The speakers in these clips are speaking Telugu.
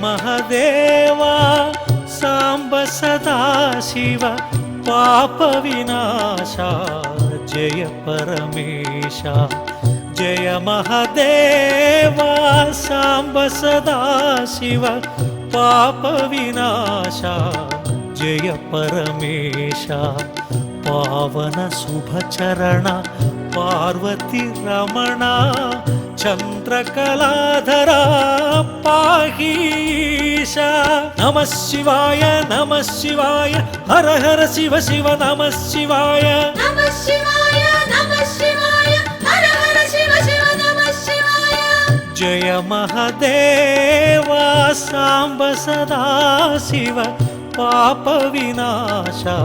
महदेवा सांब सदाशिव पाप विनाशा जय परमेशा जय महदेवा सांब सदाशिव पाप विनाशा जय परमेशा पावन शुभचरण पार्वती रमणा चंद्रकलाधरा पाहीशा नमः शिवाय हर हर शिव शिव नमः शिवाय नमः शिवाय हर हर शिव शिव नमः शिवाय। जय महदेवा सांब सदाशिव पाप विनाशा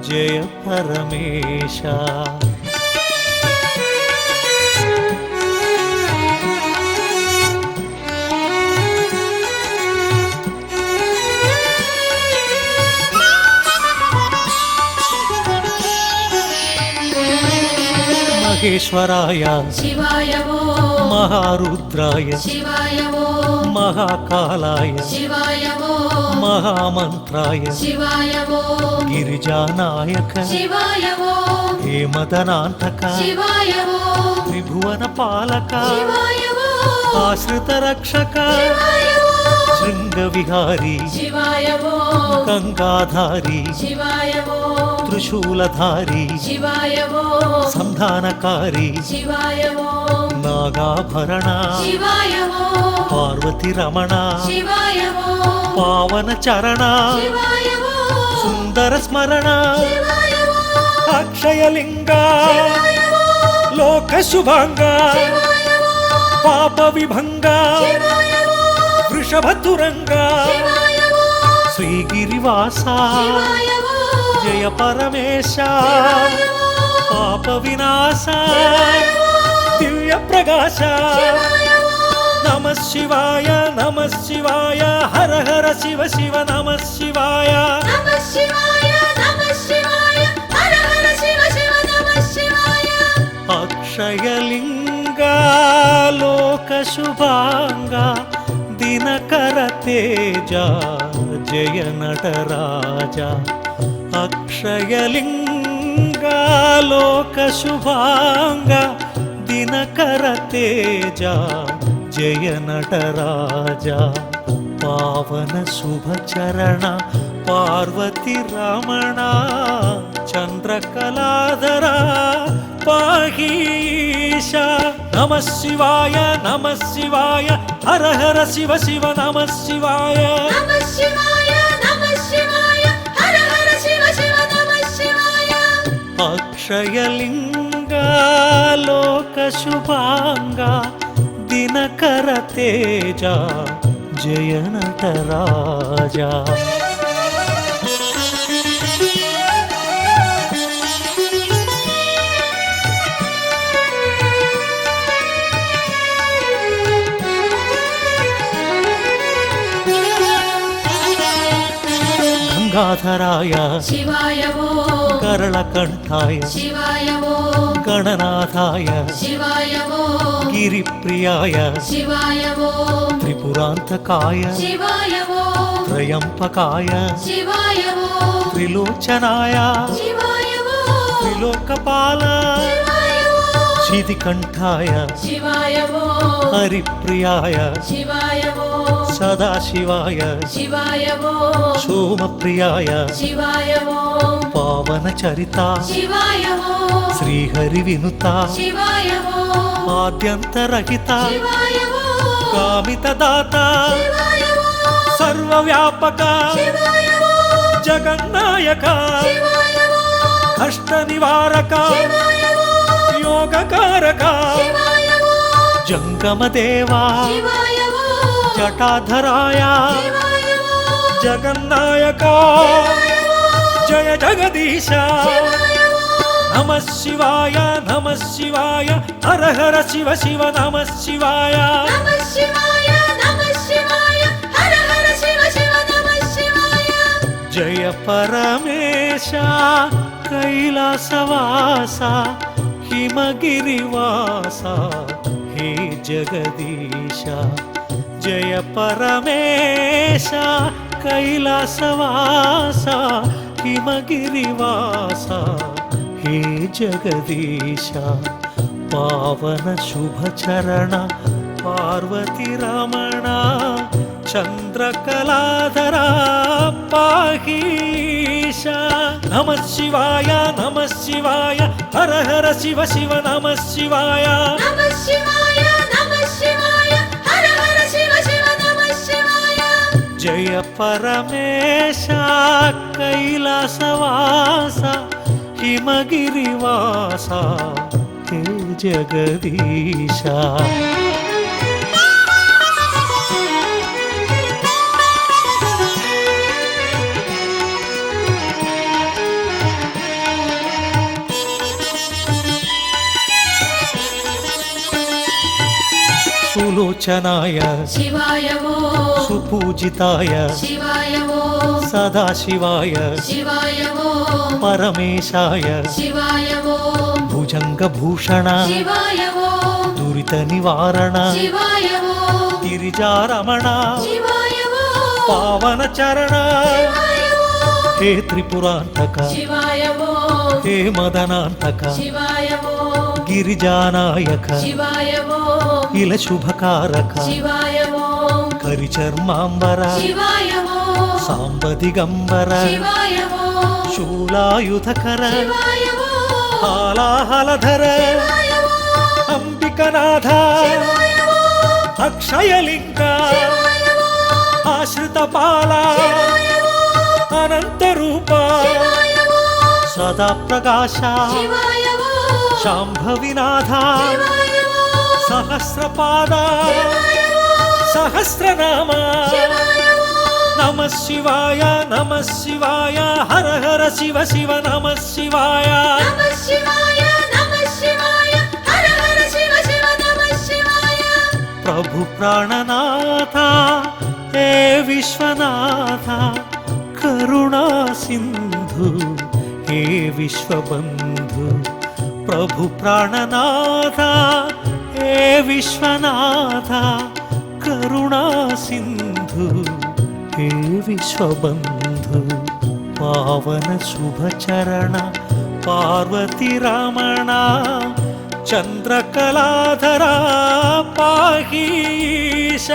जय परमेशा। महेश्वराय शिवाय वो महारुद्राय शिवाय वो महाकालाय शिवाय वो महामंत्राय शिवाय वो गिरिजानायक शिवाय वो हेमदनान्तक शिवाय वो त्रिभुवन पालक शिवाय वो आश्रित रक्षक शिवाय वो शृंगविहारी शिवाय वो गंगाधारी शिवाय वो त्रिशूलधारी शिवाय वो संधानकारी शिवाय वो नागाभरण शिवाय वो पार्वती रमण शिवाय वो पावन चरण शिवाय वो सुंदर स्मरण शिवाय वो अक्षयलिंग शिवाय वो लोक शुभांग शिवाय वो पाप विभंग शिवाय वो वृषभतुरंग शिवाय वो श्रीगिरिवासा शिवाय वो जय परमेशा शिवाय वो पाप विनाशा दिव्य प्रकाश शिवाय वो नमः शिवाय हर हर शिव शिव नमः शिवाय नमः शिवाय हर हर शिव शिव नमः शिवाय। अक्षयलिंग लोक शुभांग दिनकर तेजा जय नटराजा अक्षयलिंग लोक शुभांग दिनकर तेजा जय नटराजा पावन शुभचरण पार्वती रमणा चंद्रकलाधरा पाहीशा नमः शिवाय हर हर शिव शिव नमः शिवाय नमः शिवाय हर हर शिव शिव नमः शिवाय। अक्षयलिंग लोक शुभांग दिनकर तेजा जय नटराजा। गंगाधराय शिवाय वो करलकंठाय शिवाय वो गणनाथाय शिवाय वो गिरिप्रियाय शिवाय वो त्रिपुरांतकाय शिवाय वो त्रयंपकाय शिवाय वो त्रिलोचनाय शिवाय वो त्रिलोकपाल शिवाय वो शितिकंठाय शिवाय वो हरिप्रियाय शिवाय वो सदाशिवाय शिवाय वो सोमप्रियाय शिवाय वो पावन चरिता शिवाय वो श्रीहरि विनुता शिवाय वो आद्यंतरहिता शिवाय वो कामितदाता शिवाय वो सर्वव्यापक शिवाय वो जगन्नायक शिवाय वो कष्ट निवारक शिवाय वो योगकारक शिवाय वो जंगमदेवा शिवाय वो जटाधराय शिवाय वो जगन्नायक जय जगदीश शिवाय वो नमः शिवाय हर हर शिव शिव नमः शिवाय नमः शिवाय हर हर शिव शिव नमः शिवाय। जय परमेशा कैलासवासा हिमगिरिवासा हे जगदीशा జయ పరమేశ కైలాసవాస హిమగిరివాస హే జగదీశ పావన శుభచరణ పార్వతి రమణ చంద్రకళాధర పాహీశ నమః శివాయ నమః శివాయ హర హర శివ శివ నమః శివాయ నమః శివాయ నమః శివాయ హర హర శివ శివ నమః శివాయ జయ పరమేశ కైలాసవాస హిమగిరివాస హే జగదీశ సులోచనాయ శివాయ ఓం సుపూజితాయ శివాయ ఓం సదాశివాయ శివాయ ఓం పరమేశాయ శివాయ ఓం భుజంగభూషణ శివాయ ఓం దురిత నివారణ శివాయ ఓం గిరిజారమణ శివాయ ఓం పావన చరణ శివాయ ఓం హే త్రిపురాంతక శివాయ ఓం హే మదనాంతక శివాయ ఓం గిరిజానాయక శివాయ ఓం ఇల శుభకారక శివాయ ఓం కరిచర్మాంబర శివాయ ఓం సాంబదిగంబర శివాయ ఓం శూలాయుధకర శివాయ ఓం హాలాహలధర శివాయ ఓం అంబికనాథ శివాయ ఓం అక్షయలింగ శివాయ ఓం ఆశ్రిత పాల శివాయ ఓం అనంత రూప శివాయ ఓం సదా ప్రకాశ శివాయ ఓం శాంభవినాథ శివాయ ఓం సహస్రపాద శివాయ ఓం సహస్రనామ శివాయ ఓం నమః శివాయ నమః శివాయ హర హర శివ శివ నమః శివాయ నమః శివాయ నమః శివాయ హర హర శివ శివ నమః శివాయ ప్రభు ప్రాణనాథ హే విశ్వనాథ కరుణా సింధు హే విశ్వబంధు ప్రభు ప్రాణనాథ హే విశ్వనాథ కరుణా సింధు హే విశ్వబంధు పావన శుభచరణ పార్వతి రమణ చంద్రకళాధర పాహీశ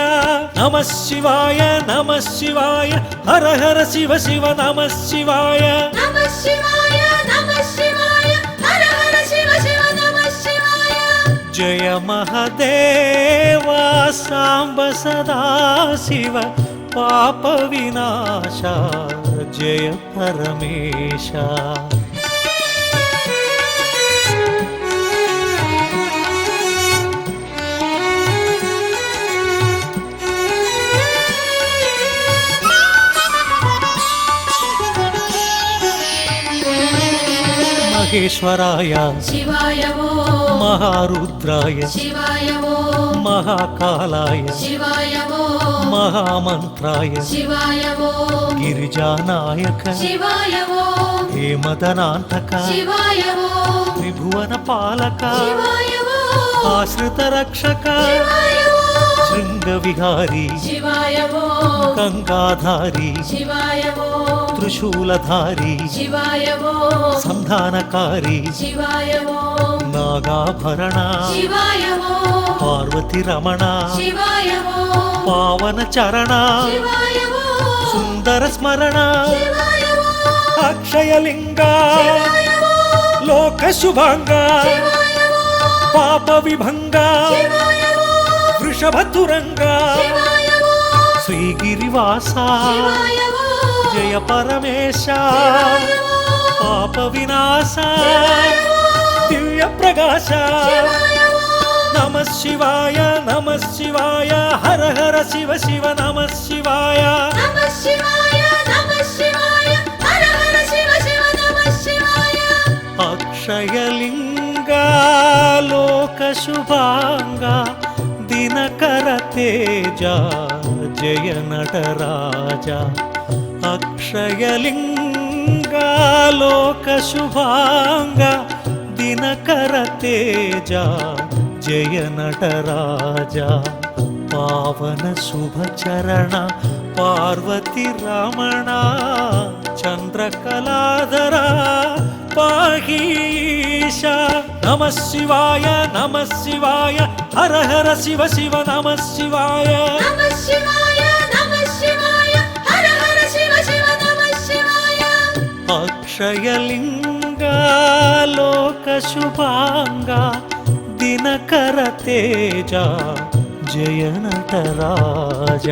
నమః శివాయ నమః శివాయ హర హర శివ శివ నమః శివాయ నమః శివాయ నమః శివాయ హర హర శివ శివ నమః శివాయ జయ మహదేవ సాంబ సదా శివ పాప వినాశ జయ పరమేశ మహేశ్వరాయ శివాయ ఓం మహారుద్రాయ శివాయ ఓం మహాకాలాయ శివాయ ఓం మహామంత్రాయ శివాయ ఓం గిరిజానాయక శివాయ ఓం హేమదనాంతక శివాయ ఓం త్రిభువన పాలక శివాయ ఓం ఆశ్రిత రక్షక శివాయ ఓం శృంగ విహారీ శివాయ ఓం గంగాధారి శివాయ ఓం త్రిశూలధారి శివాయ ఓం సంధానకారి శివాయ ఓం నాగాభరణ శివాయ ఓం పార్వతి రమణ శివాయ ఓం పావన చరణ శివాయ ఓం సుందర స్మరణ శివాయ ఓం అక్షయలింగ శివాయ ఓం లోక శుభాంగ శివాయ ఓం పాప విభంగ శివాయ ఓం వృషభతురంగ శివాయ ఓం శ్రీగిరివాస శివాయ ఓం జయ పరమేశ శివాయ ఓం పాప వినాశ దివ్య ప్రకాశ శివాయ ఓం నమః శివాయ నమః శివాయ హర హర శివ శివ నమః శివాయ నమః శివాయ నమః శివాయ హర హర శివ శివ నమః శివాయ అక్షయలింగ లోక శుభాంగ దినకర తేజ జయ నటరాజ అక్షయలింగ లోక శుభాంగ దినకర తేజ జయ నటరాజ ಪಾವನ ಶುಭ ಚರಣ ಪಾರ್ವತಿ ರಮಣ ಚಂದ್ರಕಲಾಧರ ಪಾಹೀಶ ನಮಃ ಶಿವಾಯ ನಮಃ ಶಿವಾಯ ಹರ ಹರ ಶಿವ ಶಿವ ನಮಃ ಶಿವಾಯ ನಮಃ ಶಿವಾಯ ನಮಃ ಶಿವಾಯ ಹರ ಹರ ಶಿವ ಶಿವ ನಮಃ ಶಿವಾಯ ಅಕ್ಷಯಲಿಂಗ ಲೋಕ ಶುಭಾಂಗ ದಿನಕರ ತೇಜ ಜಯ ನಟರಾಜ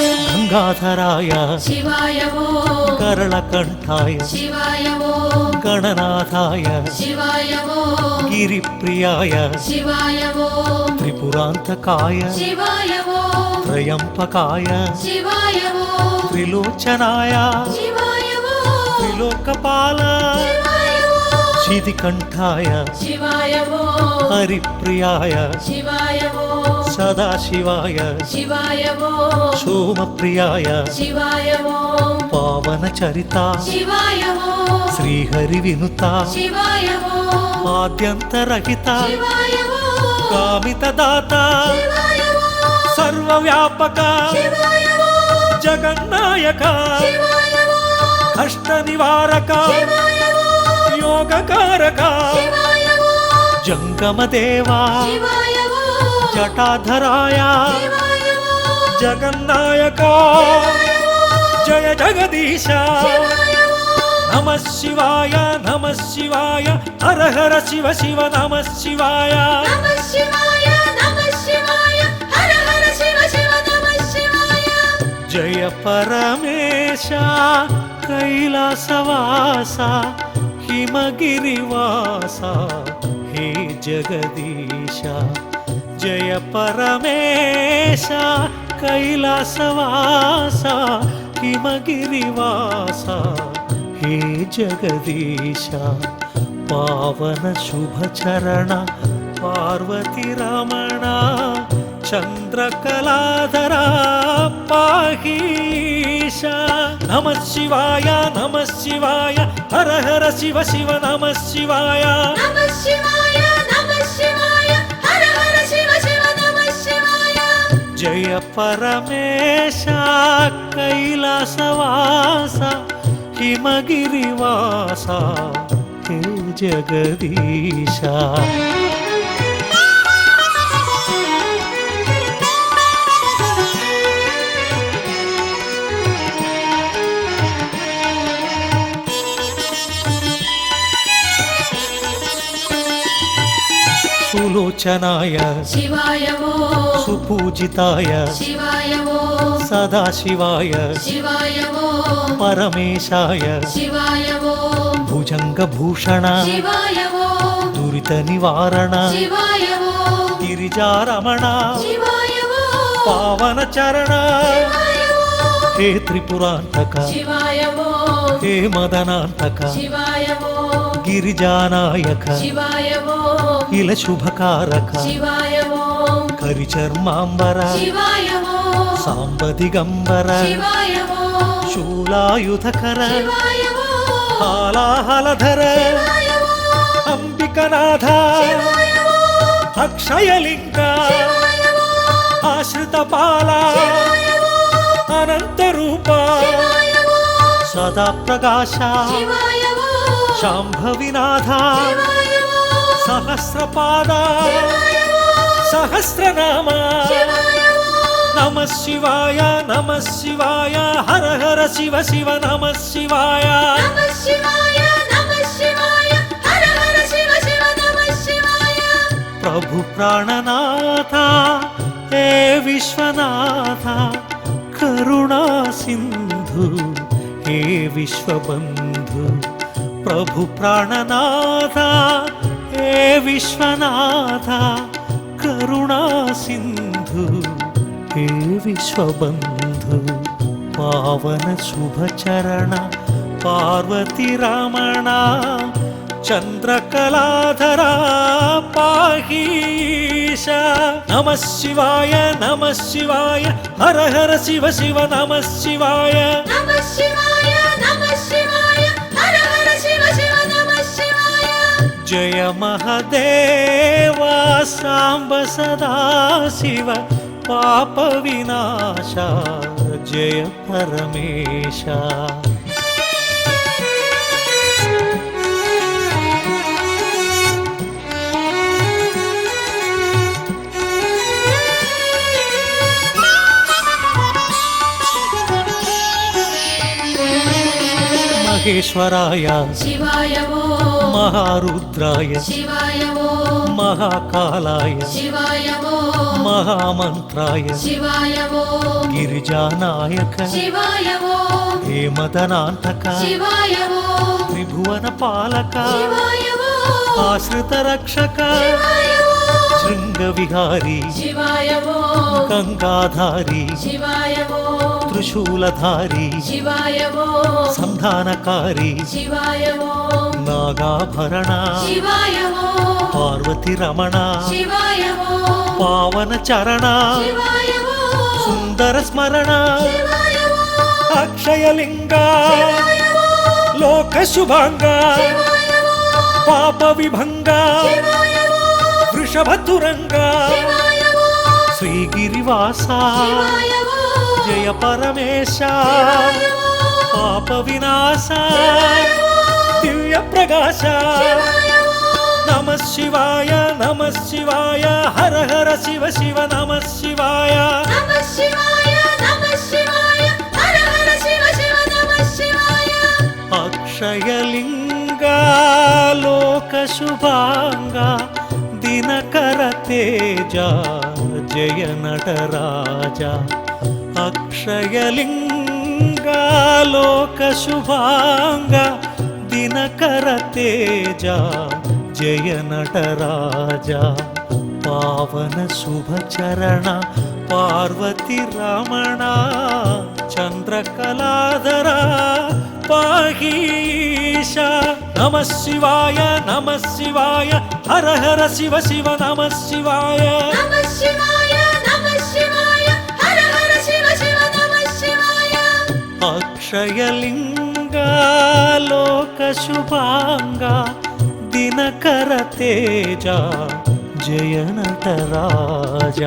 ಗಂಗಾಧರಾಯ ಶಿವಾಯ ಓಂ ಕರಳಕಂಠಾಯ ಶಿವಾಯ ಓಂ ಗಣನಾಥಾಯ ಶಿವಾಯ ಓಂ ಗಿರಿಪ್ರಿಯಾಯ ಶಿವಾಯ ಓಂ ತ್ರಿಪುರಾಂತಕಾಯ ಶಿವಾಯ ಓಂ ತ್ರಯಂಪಕಾಯ ಶಿವಾಯ ಓಂ ತ್ರಿಲೋಚನಾಯ ಶಿವಾಯ ಓಂ ತ್ರಿಲೋಕಪಾಲ ಶಿವಾಯ ಓಂ ಶಿಧಿಕಂಠಾಯ ಶಿವಾಯ ಓಂ ಹರಿಪ್ರಿಯಾಯ ಶಿವಾಯ ಓಂ ಸದಾಶಿವಾಯ ಶಿವಾಯ ಓಂ ಸೋಮಪ್ರಿಯಾಯ ಶಿವಾಯ ಓಂ ಪಾವನ ಚರಿತ ಶಿವಾಯ ಓಂ ಶ್ರೀಹರಿ ವಿನುತ ಶಿವಾಯ ಓಂ ಆದ್ಯಂತರಹಿತ ಶಿವಾಯ ಓಂ ಕಾಮಿತ ದಾತ ಶಿವಾಯ ಓಂ ಸರ್ವವ್ಯಾಪಕ ಶಿವಾಯ ಓಂ ಜಗನ್ನಾಯಕ ಶಿವಾಯ ಓಂ ಕಷ್ಟ ನಿವಾರಕ ಶಿವಾಯ ಓಂ ಯೋಗಕಾರಕ ಶಿವಾಯ ಓಂ ಜಂಗಮ ದೇವ ಶಿವಾಯ ಓಂ ಜಟಾಧರಾಯ ಶಿವಾಯ ಓಂ ಜಗನ್ನಾಯಕ ಜಯ ಜಗದೀಶ ಶಿವಾಯ ಓಂ ನಮಃ ಶಿವಾಯ ನಮಃ ಶಿವಾಯ ಹರ ಹರ ಶಿವ ಶಿವ ನಮಃ ಶಿವಾಯ ನಮಃ ಶಿವಾಯ ನಮಃ ಶಿವಾಯ ಹರ ಹರ ಶಿವ ಶಿವ ನಮಃ ಶಿವಾಯ ಜಯ ಪರಮೇಶ ಕೈಲಾಸವಾಸ ಹಿಮಗಿರಿವಾಸ ಹೇ ಜಗದೀಶ ಜಯ ಪರಮೇಶ ಕೈಲಾಸವಾಸ ಹಿಮಗಿರಿವಾಸ ಹೇ ಜಗದೀಶ ಪಾವನ ಶುಭ ಚರಣ ಪಾರ್ವತಿ ರಮಣ ಚಂದ್ರಕಲಾಧರ ಪಾಹೀಶ ನಮಃ ಶಿವಾಯ ನಮಃ ಶಿವಾಯ ಹರ ಹರ ಶಿವ ಶಿವ ನಮಃ ಶಿವಾಯ ನಮಃ ಶಿವಾಯ ನಮಃ ಶಿವಾಯ ಹರ ಹರ ಶಿವ ಶಿವ ನಮಃ ಶಿವಾಯ ಜಯ ಪರಮೇಶ ಕೈಲಾಸವಾಸ ಹಿಮಗಿರಿವಾಸ ಹೇ ಜಗದೀಶ ಸುಲೋಚನಾಯ ಶಿವಾಯ ಓಂ ಸುಪೂಜಿತಾಯ ಶಿವಾಯ ಓಂ ಸದಾಶಿವಾಯ ಶಿವಾಯ ಓಂ ಪರಮೇಶಾಯ ಶಿವಾಯ ಓಂ ಭುಜಂಗಭೂಷಣ ಶಿವಾಯ ಓಂ ದುರಿತ ನಿವಾರಣ ಶಿವಾಯ ಓಂ ಗಿರಿಜಾರಮಣ ಶಿವಾಯ ಓಂ ಪಾವನ ಚರಣ ಶಿವಾಯ ಓಂ ಹೇ ತ್ರಿಪುರಾಂತಕ ಶಿವಾಯ ಓಂ ಹೇ ಮದನಾಂತಕ ಶಿವಾಯ ಓಂ ಗಿರಿಜಾನಾಯಕ ಶಿವಾಯ ಓಂ ಇಲ ಶುಭಕಾರಕ ಶಿವಾಯ ಓಂ ಕರಿಚರ್ಮಾಂಬರ ಶಿವಾಯ ಓಂ ಸಾಂಬ ದಿಗಂಬರ ಶಿವಾಯ ಓಂ ಶೂಲಾಯುಧಕರ ಶಿವಾಯ ಓಂ ಹಾಲಾಹಲಧರ ಶಿವಾಯ ಓಂ ಅಂಬಿಕನಾಥ ಶಿವಾಯ ಓಂ ಅಕ್ಷಯಲಿಂಗ ಶಿವಾಯ ಓಂ ಆಶ್ರಿತ ಪಾಲ ಶಿವಾಯ ಓಂ ಅನಂತ ರೂಪ ಶಿವಾಯ ಓಂ ಸದಾ ಪ್ರಕಾಶ ಶಿವಾಯ ಓಂ ಶಾಂಭವಿನಾಥ ಶಿವಾಯ ಓಂ ಸಹಸ್ರಪಾದ ಶಿವಾಯ ಓಂ ಸಹಸ್ರನಾಮ ಶಿವಾಯ ಓಂ ನಮಃ ಶಿವಾಯ ನಮಃ ಶಿವಾಯ ಹರ ಹರ ಶಿವ ಶಿವ ನಮಃ ಶಿವಾಯ ನಮಃ ಶಿವಾಯ ನಮಃ ಶಿವಾಯ ಹರ ಹರ ಶಿವ ಶಿವ ನಮಃ ಶಿವಾಯ ಪ್ರಭು ಪ್ರಾಣನಾಥ ಹೇ ವಿಶ್ವನಾಥ ಕರುಣಾ ಸಿಂಧು ಹೇ ವಿಶ್ವಬಂಧು ಪ್ರಭು ಪ್ರಾಣನಾಥ ಹೇ ವಿಶ್ವನಾಥ ಕರುಣಾ ಸಿಂಧು ಹೇ ವಿಶ್ವಬಂಧು ಪಾವನ ಶುಭ ಚರಣ ಪಾರ್ವತಿ ರಮಣ ಚಂದ್ರಕಲಾಧರ ಪಾಹೀಶ నమ శివాయ నమ శివాయ హర హర శివ శివ నమ శివాయ నమః శివాయ నమః శివాయ హర హర శివ శివ నమః శివాయ జయ మహదేవా సాంబ సదా శివ పాప వినాశ జయ పరమేశ మహేశ్వరాయ శివాయ ఓం మహారుద్రాయ శివాయ ఓం మహాకాలాయ శివాయ ఓం మహామంత్రాయ శివాయ ఓం గిరిజానాయక శివాయ ఓం హేమదనాంతక శివాయ ఓం త్రిభువన పాలక శివాయ ఓం ఆశ్రిత రక్షక శివాయ ఓం శృంగ విహారీ శివాయ ఓం గంగాధారి శివాయ ఓం త్రిశూలధారి శివాయ ఓం సంధానకారి శివాయ ఓం నాగాభరణ శివాయ ఓం పార్వతి రమణ శివాయ ఓం పావన చరణ శివాయ ఓం సుందర స్మరణ శివాయ ఓం అక్షయలింగ శివాయ ఓం లోక శుభాంగ శివాయ ఓం పాప విభంగ శివాయ ఓం వృషభతురంగ శివాయ ఓం శ్రీగిరివాస శివాయ ఓం జయ పరమేశ శివాయ ఓం పాప వినాశ దివ్య ప్రకాశ శివాయ ఓం నమ శివాయ నమ శివాయ హర హర శివ శివ నమ శివాయ నమః శివాయ నమః శివాయ హర హర శివ శివ నమః శివాయ అక్షయలింగ లోక శుభాంగ దినకర తేజ జయ నటరాజ అక్షయలింగ లోక శుభాంగ దినకర తేజ జయ నటరాజ పావన శుభ చరణ పార్వతి రమణ చంద్రకళాధర పాహీశ నమ శివాయ నమ శివాయ హర హర శివ శివ నమ శివాయ నమః శివాయ నమః శివాయ హర హర శివ శివ నమః శివాయ అక్షయలింగ లోక శుభాంగ దినకర తేజ జయ నటరాజ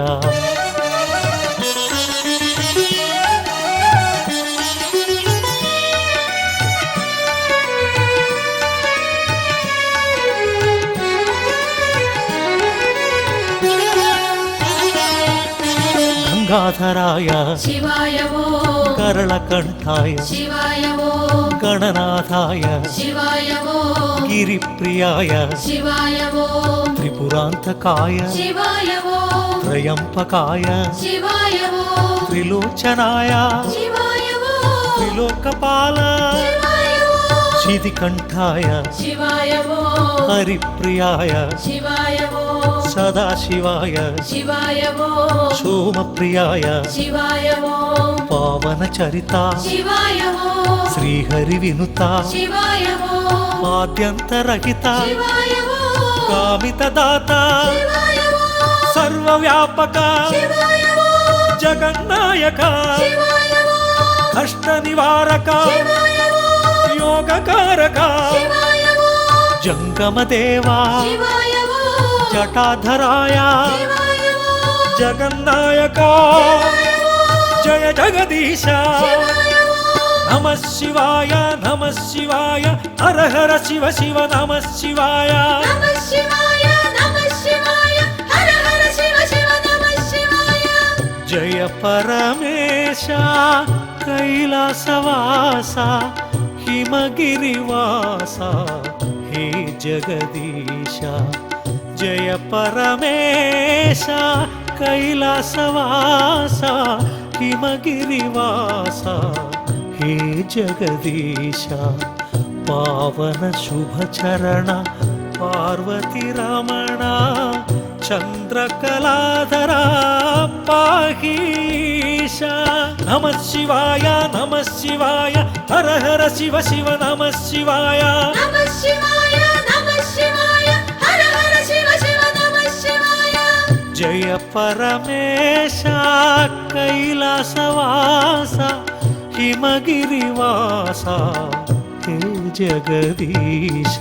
గంగాధరాయ శివాయ ఓం కరళకంఠాయ శివాయ ఓం గణనాథాయ శివాయ ఓం గిరిప్రియాయ శివాయ ఓం త్రిపురాంతకాయ శివాయ ఓం త్రయంపకాయ శివాయ ఓం త్రిలోచనాయ శివాయ ఓం త్రిలోకపాల శివాయ ఓం శితికంఠాయ శివాయ ఓం హరిప్రియాయ శివాయ ఓం సదాశివాయ శివాయ ఓం సోమప్రియాయ శివాయ ఓం పావన చరిత శివాయ ఓం శ్రీహరి వినుత శివాయ ఓం ఆద్యంతరహిత శివాయ ఓం కామిత దాత శివాయ ఓం సర్వవ్యాపక శివాయ ఓం జగన్నాయక శివాయ ఓం కష్ట నివారక శివాయ ఓం యోగకారక శివాయ ఓం జంగమ దేవా శివాయ ఓం జటాధరాయ శివాయ ఓం జగన్నాయక జయ జగదీశ శివాయ ఓం నమ శివాయ నమ శివాయ హర హర శివ శివ నమ శివాయ నమః శివాయ నమః శివాయ హర హర శివ శివ నమః శివాయ జయ పరమేశ కైలాసవాస హిమగిరివాస హే జగదీశ జయ పరమేశ కైలాసవాస హిమగిరివాస హే జగదీశ పావన శుభ చరణ పార్వతి రమణ చంద్రకళాధర పాహీశ నమ శివాయ నమ శివాయ హర హర శివ శివ నమ శివాయ నమః శివాయ నమః శివాయ హర హర శివ శివ నమః శివాయ జయ పరమేశ కైలాసవాస హిమగిరివాస హే జగదీశ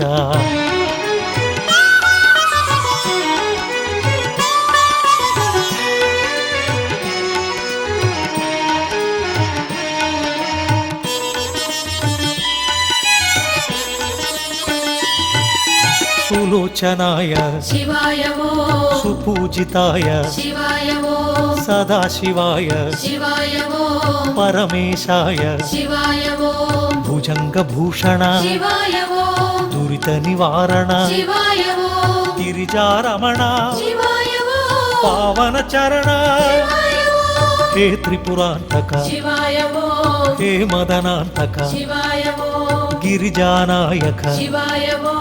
సులోచనాయ శివాయ ఓం సుపూజితాయ శివాయ ఓం సదాశివాయ శివాయ ఓం పరమేశాయ శివాయ ఓం భుజంగభూషణ శివాయ ఓం దురిత నివారణ శివాయ ఓం గిరిజారమణ శివాయ ఓం పావన చరణ శివాయ ఓం హే త్రిపురాంతక శివాయ ఓం హే మదనాంతక శివాయ ఓం గిరిజానాయక శివాయ ఓం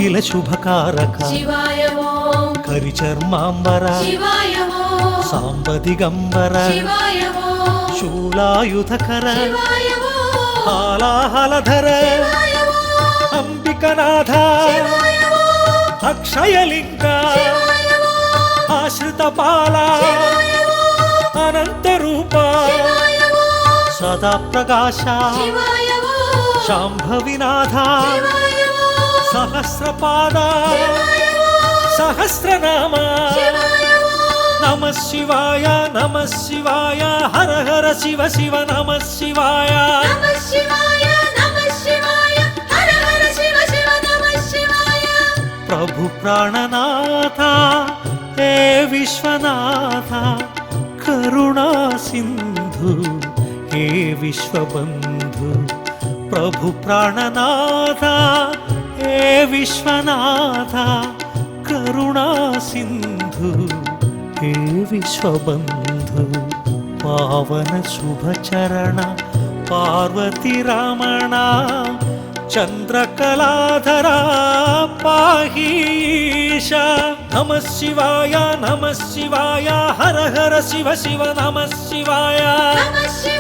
ఇల శుభకారక శివాయ ఓం కరిచర్మాంబర శివాయ ఓం సాంబదిగంబర శివాయ ఓం శూలాయుధకర శివాయ ఓం హాలాహలధర శివాయ ఓం అంబికనాథ శివాయ ఓం అక్షయలింగ శివాయ ఓం ఆశ్రితపాల అనంతరూప శివాయ ఓం సదా ప్రకాశ శివాయ ఓం శాంభవినాథ శివాయ ఓం సహస్రపాద శివాయ ఓం సహస్రనామ శివాయ ఓం నమ శివాయ నమ శివాయ హర హర శివ శివ నమ శివాయ నమః శివాయ నమః శివాయ హర హర శివ శివ నమః శివాయ ప్రభు ప్రాణనాథ హే విశ్వనాథ కరుణా సింధు హే విశ్వబంధు ప్రభు ప్రాణనాథ హే విశ్వనాథ కరుణా సింధు హే విశ్వబంధు పావన శుభచరణ పార్వతి రమణ చంద్రకళాధరా పాహీశ నమ శివాయ హర హర శివ శివ నమ శివాయ నమః శివాయ